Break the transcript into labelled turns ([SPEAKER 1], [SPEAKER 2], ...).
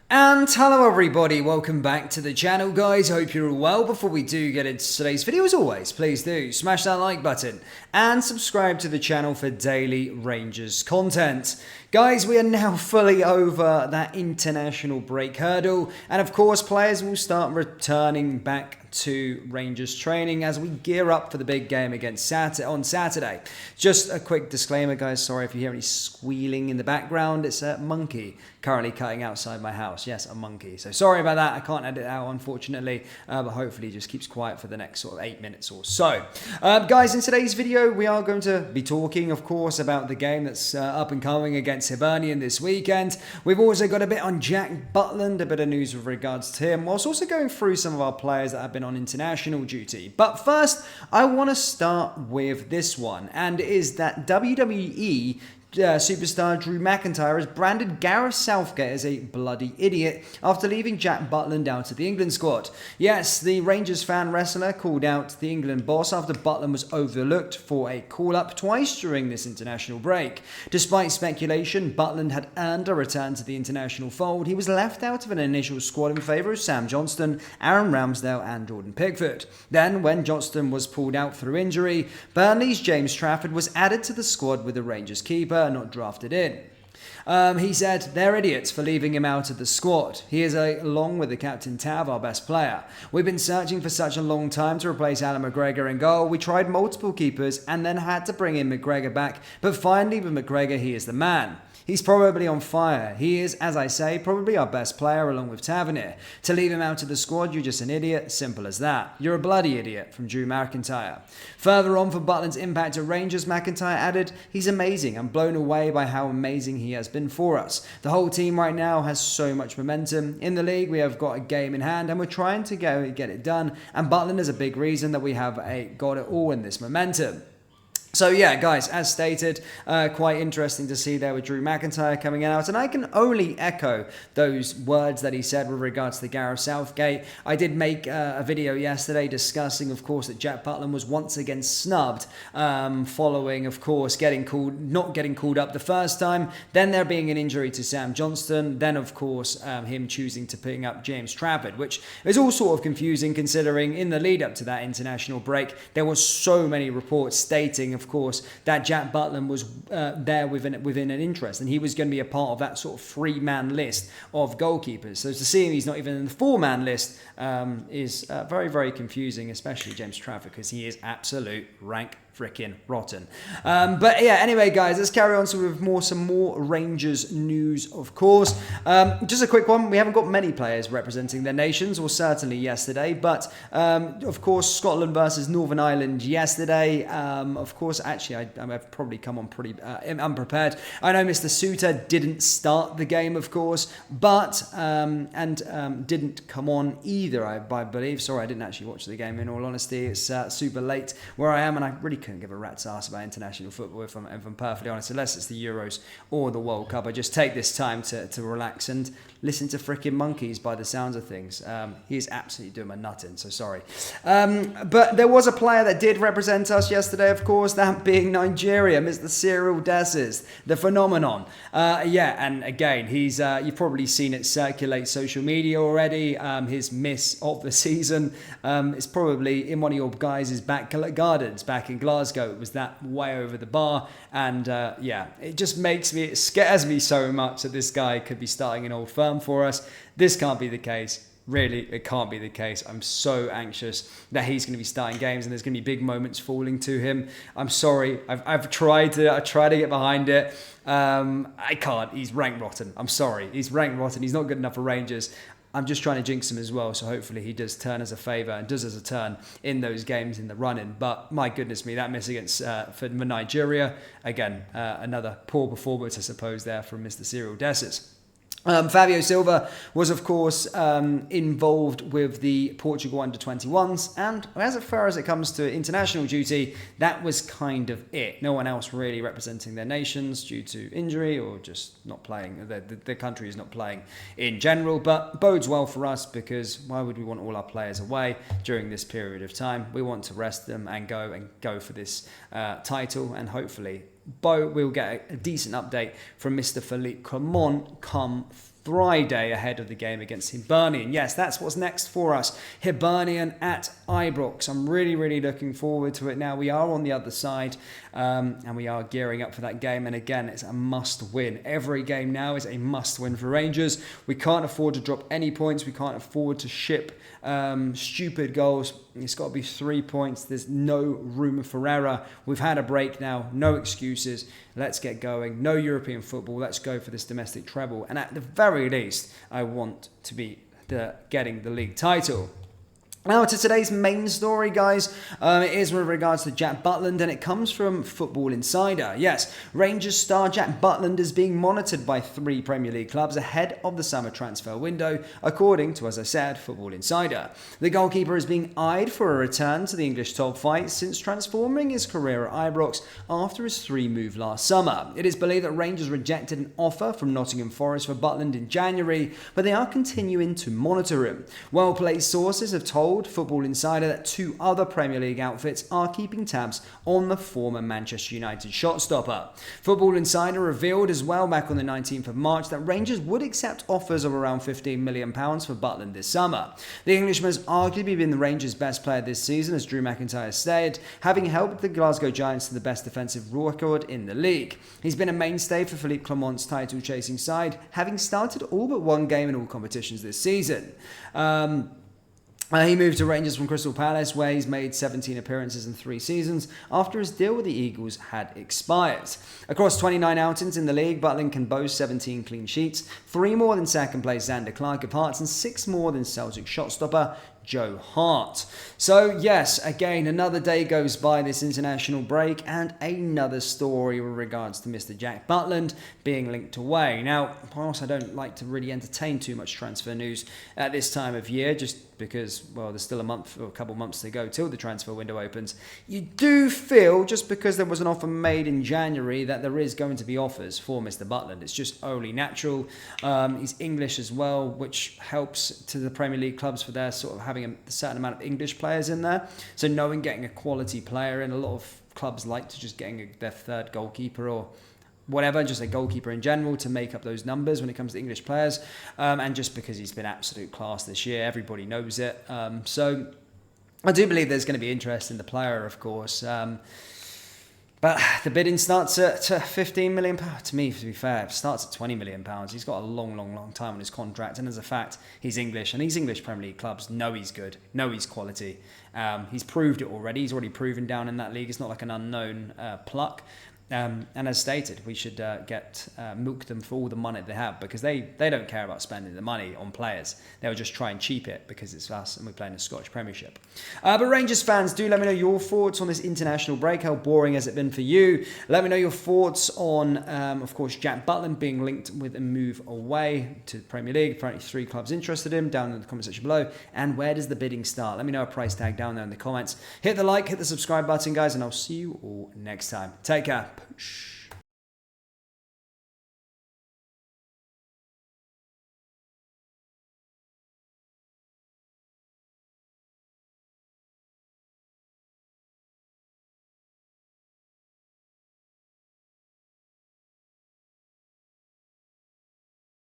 [SPEAKER 1] And hello everybody, welcome back to the channel guys, hope you're all well. Before we do get into today's video, as always, please do smash that like button and subscribe to the channel for daily Rangers content. Guys, we are now fully over that international break hurdle, and of course players will start returning back to Rangers training as we gear up for the big game against on Saturday. Just a quick disclaimer guys, sorry if you hear any squealing in the background, it's a monkey currently cutting outside my house. Yes, a monkey. So sorry about that, I can't edit it out unfortunately, but hopefully it just keeps quiet for the next sort of 8 minutes or so. Guys, in today's video we are going to be talking of course about the game that's up and coming against Hibernian this weekend. We've also got a bit on Jack Butland, a bit of news with regards to him, whilst also going through some of our players that have been on international duty. But first, I want to start with this one, and it is that WWE superstar Drew McIntyre has branded Gareth Southgate as a bloody idiot after leaving Jack Butland out of the England squad. Yes, the Rangers fan wrestler called out the England boss after Butland was overlooked for a call-up twice during this international break. Despite speculation Butland had earned a return to the international fold, he was left out of an initial squad in favour of Sam Johnston, Aaron Ramsdale and Jordan Pickford. Then, when Johnston was pulled out through injury, Burnley's James Trafford was added to the squad with the Rangers keeper not drafted in. He said, "They're idiots for leaving him out of the squad. He is, along with the captain Tav, our best player. We've been searching for such a long time to replace Alan McGregor in goal. We tried multiple keepers and then had to bring in McGregor back, but finally with McGregor he is the man. He's probably on fire. He is, as I say, probably our best player along with Tavernier. To leave him out of the squad, you're just an idiot. Simple as that. You're a bloody idiot," from Drew McIntyre. Further on for Butland's impact at Rangers, McIntyre added, "He's amazing. I'm blown away by how amazing he has been for us. The whole team right now has so much momentum. In the league, we have got a game in hand and we're trying to get it done. And Butland is a big reason that we have got it all in this momentum." So yeah, guys, as stated, quite interesting to see there with Drew McIntyre coming out, and I can only echo those words that he said with regards to Gareth Southgate. I did make a video yesterday discussing, of course, that Jack Butland was once again snubbed following, of course, not getting called up the first time, then there being an injury to Sam Johnston, then, of course, him choosing to pick up James Trafford, which is all sort of confusing considering in the lead up to that international break, there were so many reports stating, of course, that Jack Butland was there within an interest and he was going to be a part of that sort of 3-man list of goalkeepers. So to see him he's not even in the 4-man list is very, very confusing, especially James Trafford, because he is absolute rank freaking rotten. But yeah, anyway guys, let's carry on with some more Rangers news, of course. Just a quick one, we haven't got many players representing their nations, or certainly yesterday, but of course Scotland versus Northern Ireland yesterday. Of course, actually I've probably come on pretty unprepared. I know Mr. Suter didn't start the game, of course, but didn't come on either, I believe. Sorry, I didn't actually watch the game, in all honesty. It's super late where I am and I really couldn't give a rat's ass about international football if I'm perfectly honest, unless it's the Euros or the World Cup. I just take this time to relax and listen to freaking monkeys by the sounds of things. He is absolutely doing my nutting, so sorry. But there was a player that did represent us yesterday, of course, that being Nigeria, Mr. Cyril Desses, the phenomenon. Yeah, and again, he's you've probably seen it circulate social media already. His miss of the season is probably in one of your guys' back gardens back in Glasgow. It was that way over the bar, and yeah, it just it scares me so much that this guy could be starting an old firm for us. This can't be the case. Really, it can't be the case. I'm so anxious that he's going to be starting games and there's going to be big moments falling to him. I'm sorry. I've tried to get behind it. I can't. He's rank rotten. I'm sorry. He's rank rotten. He's not good enough for Rangers. I'm just trying to jinx him as well, so hopefully he does turn as a favour and does as a turn in those games in the run-in. But my goodness me, that miss against for Nigeria, again, another poor performance, I suppose, there from Mr. Cyril Desses. Fabio Silva was, of course, involved with the Portugal under-21s, and as far as it comes to international duty, that was kind of it. No one else really representing their nations due to injury or just not playing. The country is not playing in general, but bodes well for us because why would we want all our players away during this period of time? We want to rest them and go for this title, and hopefully we'll get a decent update from Mr. Philippe Clement come Friday ahead of the game against Hibernian. Yes, that's what's next for us. Hibernian at Ibrox. I'm really looking forward to it now. We are on the other side and we are gearing up for that game. And again, it's a must win. Every game now is a must win for Rangers. We can't afford to drop any points. We can't afford to ship stupid goals. It's got to be 3 points. There's no room for error. We've had a break now. No excuses. Let's get going. No European football. Let's go for this domestic treble. And at the very least, I want to be getting the league title. Now to today's main story, guys. It is with regards to Jack Butland, and it comes from Football Insider. Yes, Rangers star Jack Butland is being monitored by 3 Premier League clubs ahead of the summer transfer window, according to, as I said, Football Insider. The goalkeeper is being eyed for a return to the English top flight since transforming his career at Ibrox after his 3 move last summer. It is believed that Rangers rejected an offer from Nottingham Forest for Butland in January, but they are continuing to monitor him. Well-placed sources have told Football Insider that 2 other Premier League outfits are keeping tabs on the former Manchester United shot-stopper. Football Insider revealed as well back on the 19th of March that Rangers would accept offers of around £15 million for Butland this summer. The Englishman has arguably been the Rangers' best player this season, as Drew McIntyre stated, having helped the Glasgow Giants to the best defensive record in the league. He's been a mainstay for Philippe Clement's title-chasing side, having started all but 1 game in all competitions this season. He moved to Rangers from Crystal Palace, where he's made 17 appearances in 3 seasons after his deal with the Eagles had expired. Across 29 outings in the league, Butland can boast 17 clean sheets, 3 more than second place Xander Clark of Hearts and 6 more than Celtic shotstopper Joe Hart. So yes, again, another day goes by this international break and another story with regards to Mr. Jack Butland being linked away. Now, whilst I don't like to really entertain too much transfer news at this time of year, just because, well, there's still a month or a couple months to go till the transfer window opens, you do feel, just because there was an offer made in January, that there is going to be offers for Mr. Butland. It's just only natural. He's English as well, which helps to the Premier League clubs for their sort of having a certain amount of English players in there. So knowing getting a quality player in, a lot of clubs like to just getting their 3rd goalkeeper or whatever, just a goalkeeper in general to make up those numbers when it comes to English players. And just because he's been absolute class this year, everybody knows it. So I do believe there's going to be interest in the player, of course. But the bidding starts at £15 million. To me, to be fair, it starts at £20 million. He's got a long time on his contract. And as a fact, he's English. And these English Premier League clubs know he's good, know he's quality. He's proved it already. He's already proven down in that league. It's not like an unknown pluck. And as stated, we should milk them for all the money they have, because they don't care about spending the money on players. They'll just try and cheap it because it's us and we're playing the Scottish Premiership. But Rangers fans, do let me know your thoughts on this international break. How boring has it been for you? Let me know your thoughts on, of course, Jack Butland being linked with a move away to the Premier League. Apparently 3 clubs interested in him, down in the comment section below. And where does the bidding start? Let me know a price tag down there in the comments. Hit the like, hit the subscribe button, guys, and I'll see you all next time. Take care. Push.